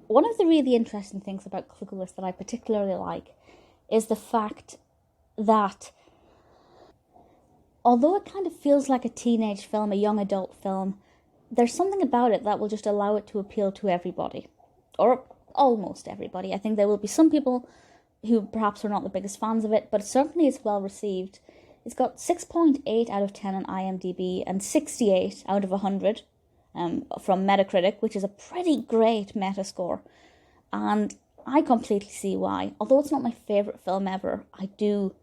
one of the really interesting things about Clueless that I particularly like is the fact that although it kind of feels like a teenage film, a young adult film, there's something about it that will just allow it to appeal to everybody, or almost everybody. I think there will be some people who perhaps are not the biggest fans of it, but certainly it's well received. It's got 6.8 out of 10 on IMDb and 68 out of 100 from Metacritic, which is a pretty great Metascore. And I completely see why. Although it's not my favourite film ever, I do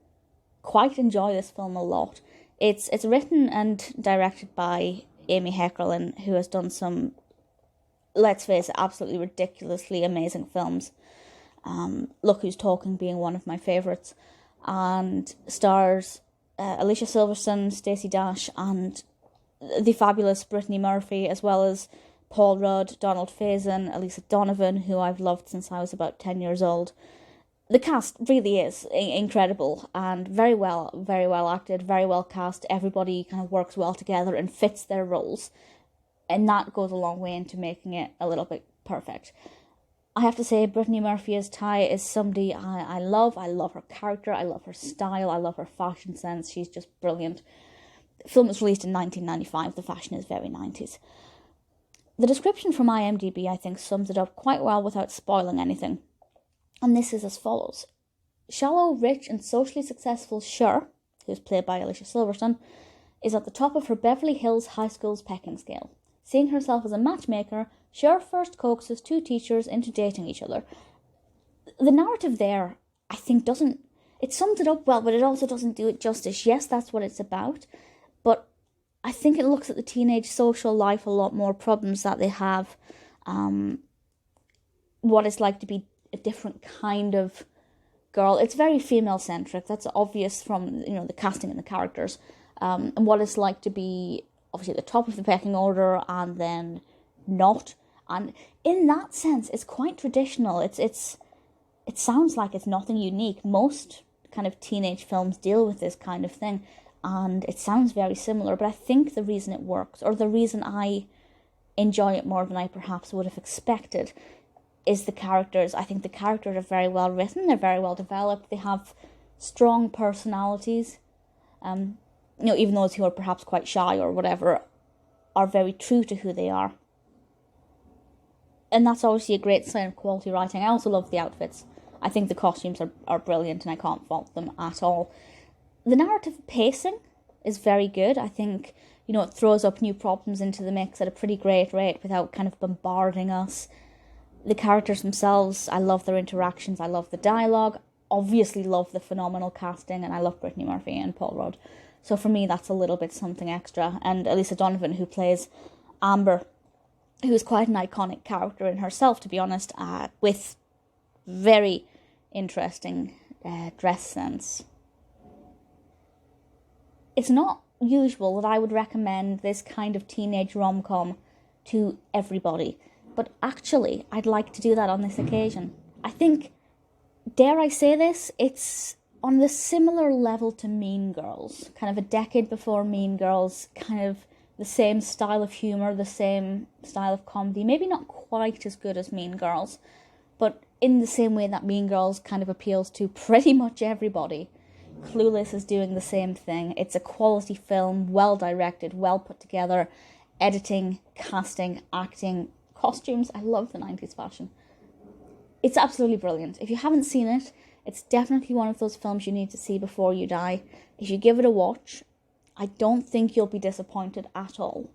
quite enjoy this film a lot. It's written and directed by Amy Heckerling, who has done some, let's face it, absolutely ridiculously amazing films. Look Who's Talking being one of my favourites. And stars Alicia Silverstone, Stacey Dash, and the fabulous Brittany Murphy, as well as Paul Rudd, Donald Faison, Elisa Donovan, who I've loved since I was about 10 years old. The cast really is incredible and very well acted, very well cast. Everybody kind of works well together and fits their roles, and that goes a long way into making it a little bit perfect. I have to say, Brittany Murphy as Ty is somebody I love. I love her character, I love her style, I love her fashion sense. She's just brilliant. The film was released in 1995. The fashion is very 90s. The description from IMDb, I think, sums it up quite well without spoiling anything. And this is as follows. Shallow, rich, and socially successful Cher, who's played by Alicia Silverstone, is at the top of her Beverly Hills high school's pecking scale. Seeing herself as a matchmaker, Cher first coaxes two teachers into dating each other. The narrative there, I think, it sums it up well, but it also doesn't do it justice. Yes, that's what it's about, but I think it looks at the teenage social life a lot more, problems that they have, what it's like to be a different kind of girl. It's very female-centric. That's obvious from, the casting and the characters, and what it's like to be obviously at the top of the pecking order and then not. And in that sense, it's quite traditional. It sounds like it's nothing unique. Most kind of teenage films deal with this kind of thing, and it sounds very similar. But I think the reason it works, or the reason I enjoy it more than I perhaps would have expected, is the characters. I think the characters are very well written. They're very well developed. They have strong personalities. Even those who are perhaps quite shy or whatever are very true to who they are. And that's obviously a great sign of quality writing. I also love the outfits. I think the costumes are brilliant and I can't fault them at all. The narrative pacing is very good. I think, it throws up new problems into the mix at a pretty great rate without kind of bombarding us. The characters themselves, I love their interactions. I love the dialogue. Obviously love the phenomenal casting, and I love Brittany Murphy and Paul Rudd. So for me, that's a little bit something extra. And Elisa Donovan, who plays Amber, who's quite an iconic character in herself, to be honest, with very interesting dress sense. It's not usual that I would recommend this kind of teenage rom-com to everybody, but actually, I'd like to do that on this occasion. I think, dare I say this, it's on the similar level to Mean Girls, kind of a decade before Mean Girls, kind of the same style of humour, the same style of comedy, maybe not quite as good as Mean Girls, but in the same way that Mean Girls kind of appeals to pretty much everybody. Clueless is doing the same thing. It's a quality film, well directed, well put together, editing, casting, acting, costumes. I love the 90s fashion. It's absolutely brilliant. If you haven't seen it, it's definitely one of those films you need to see before you die. If you give it a watch, I don't think you'll be disappointed at all.